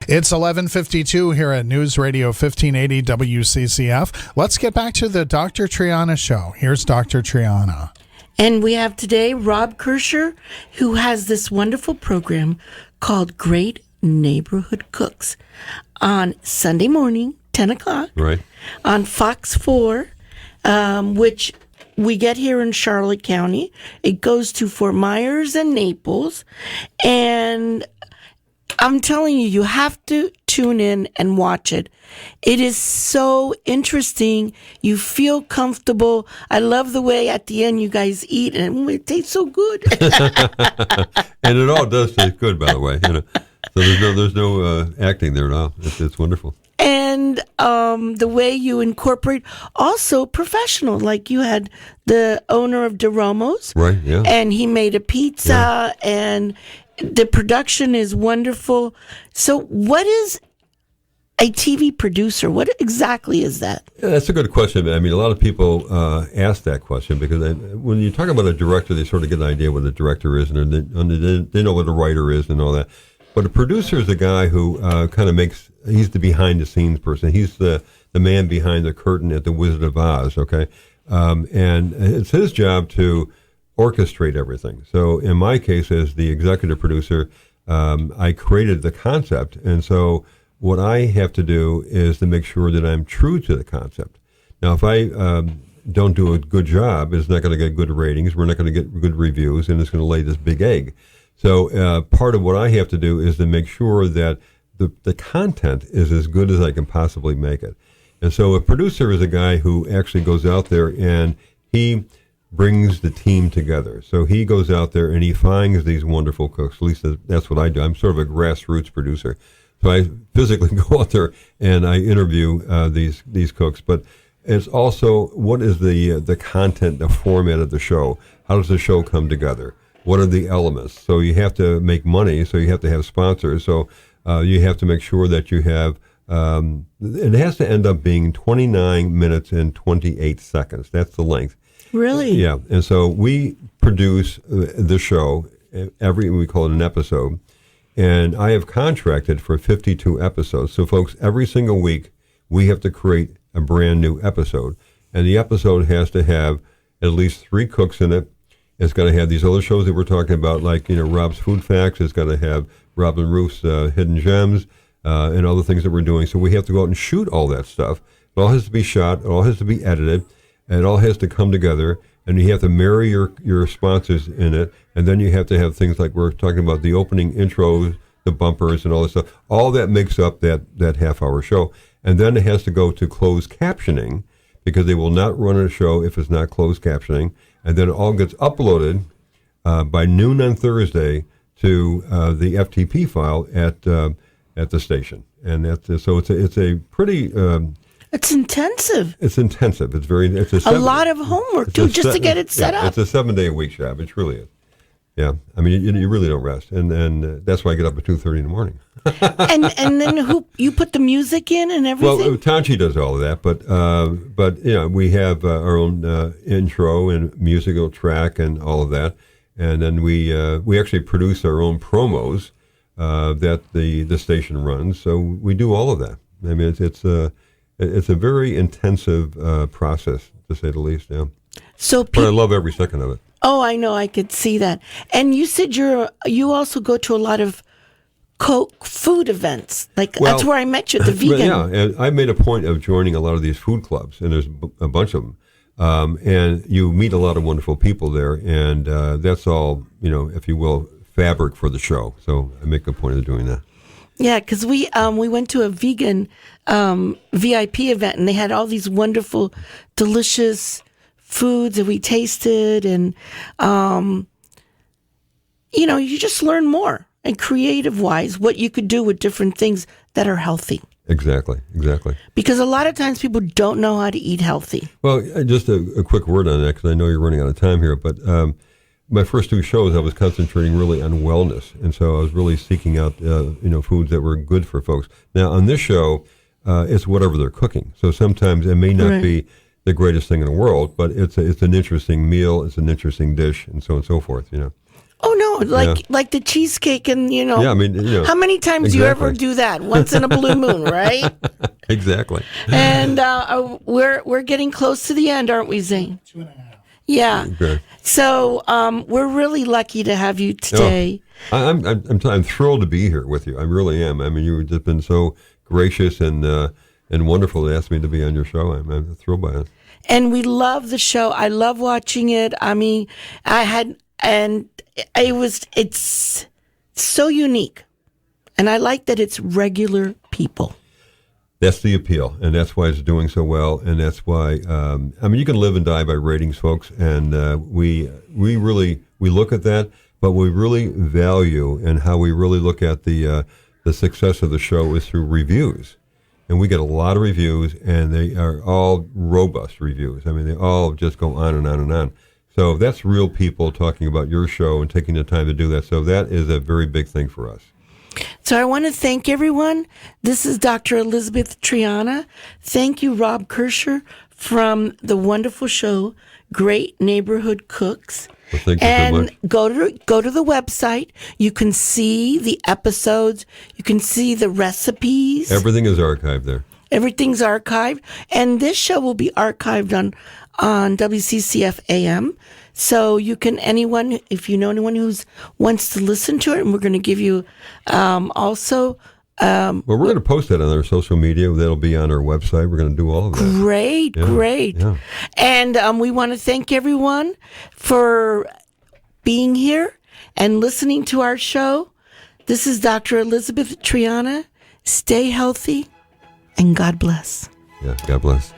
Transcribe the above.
It's 11:52 here at News Radio 1580 WCCF. Let's get back to the Dr. Triana Show. Here's Dr. Triana. And we have today Rob Kircher, who has this wonderful program called Great Neighborhood Cooks on Sunday morning, 10 o'clock, right, on Fox 4, which we get here in Charlotte County. It goes to Fort Myers and Naples. And I'm telling you, you have to tune in and watch it. It is so interesting. You feel comfortable. I love the way at the end you guys eat, and it tastes so good. And it all does taste good, by the way. You know, so there's no acting there at all. It's wonderful. And the way you incorporate also professional, like you had the owner of DeRomo's, right? Yeah, and he made a pizza, and the production is wonderful. So, what is a TV producer? What exactly is that? Yeah, that's a good question. I mean, a lot of people ask that question because when you talk about a director, they sort of get an idea what a director is, and they know what a writer is and all that. But a producer is a guy who kind of he's the behind-the-scenes person. He's the man behind the curtain at the Wizard of Oz, okay? And it's his job to orchestrate everything. So in my case, as the executive producer, I created the concept. And so what I have to do is to make sure that I'm true to the concept. Now, if I don't do a good job, it's not going to get good ratings, we're not going to get good reviews, and it's going to lay this big egg. So part of what I have to do is to make sure that the content is as good as I can possibly make it. And so a producer is a guy who actually goes out there and he brings the team together. So he goes out there and he finds these wonderful cooks. At least that's what I do. I'm sort of a grassroots producer. So I physically go out there and I interview these cooks. But it's also, what is the content, the format of the show? How does the show come together? What are the elements? So you have to make money, so you have to have sponsors. So you have to make sure that you have, it has to end up being 29 minutes and 28 seconds. That's the length. Really? Yeah. And so we produce the show, we call it an episode, and I have contracted for 52 episodes. So folks, every single week we have to create a brand new episode. And the episode has to have at least 3 cooks in it. It's got to have these other shows that we're talking about, like, Rob's Food Facts. It's got to have Robin Roof's Hidden Gems and other things that we're doing. So we have to go out and shoot all that stuff. It all has to be shot. It all has to be edited. And it all has to come together. And you have to marry your sponsors in it. And then you have to have things like we're talking about, the opening intros, the bumpers, and all this stuff. All that makes up that half-hour show. And then it has to go to closed captioning, because they will not run a show if it's not closed captioning. And then it all gets uploaded by noon on Thursday to the FTP file at the station. And so it's a pretty. It's intensive. It's intensive. It's a lot of homework too, just to get it set up. It's a 7-day-a-week job. It really is. Yeah, I mean, you really don't rest, and that's why I get up at 2:30 in the morning. and then you put the music in and everything? Well, Tanchi does all of that, but we have our own intro and musical track and all of that, and then we actually produce our own promos that the station runs. So we do all of that. I mean, it's a very intensive process, to say the least. Yeah. But I love every second of it. Oh, I know. I could see that. And you said you also go to a lot of food events. That's where I met you, the vegan. Yeah, and I made a point of joining a lot of these food clubs, and there's a bunch of them. And you meet a lot of wonderful people there, and that's all, if you will, fabric for the show. So I make a point of doing that. Yeah, because we went to a vegan VIP event, and they had all these wonderful, delicious foods that we tasted, and you just learn more, and creative-wise, what you could do with different things that are healthy. Exactly. Because a lot of times people don't know how to eat healthy. Well, just a quick word on that, because I know you're running out of time here, but my first 2 shows, I was concentrating really on wellness, and so I was really seeking out, foods that were good for folks. Now, on this show, it's whatever they're cooking. So sometimes it may not be the greatest thing in the world, but it's an interesting meal, it's an interesting dish, and so on and so forth. Oh no, know, like the cheesecake, and Yeah, I mean, how many times do you ever do that? Once in a blue moon, right? Exactly. And we're getting close to the end, aren't we, Zane? 2.5. Yeah. Okay. So we're really lucky to have you today. I'm thrilled to be here with you. I really am. I mean, you've just been so gracious and wonderful to ask me to be on your show. I'm thrilled by it. And we love the show. I love watching it. I mean, it's so unique. And I like that it's regular people. That's the appeal, and that's why it's doing so well, and that's why, I mean, you can live and die by ratings, folks, and we really look at that, but we really value, and how we really look at the success of the show is through reviews. And we get a lot of reviews, and they are all robust reviews. I mean, they all just go on and on and on. So that's real people talking about your show and taking the time to do that. So that is a very big thing for us. So I want to thank everyone. This is Dr. Elizabeth Triana. Thank you, Rob Kircher, from the wonderful show, Great Neighborhood Cooks. Well, thank you so much. Go to the website. You can see the episodes. You can see the recipes. Everything is archived there. Everything's archived. And this show will be archived on WCCF AM. So you can, if you know anyone who wants to listen to it, and we're going to give you also. Well, we're going to post that on our social media. That'll be on our website. We're going to do all of that. Great. Yeah. And we want to thank everyone for being here and listening to our show. This is Dr. Elizabeth Triana. Stay healthy, and God bless. Yeah, God bless.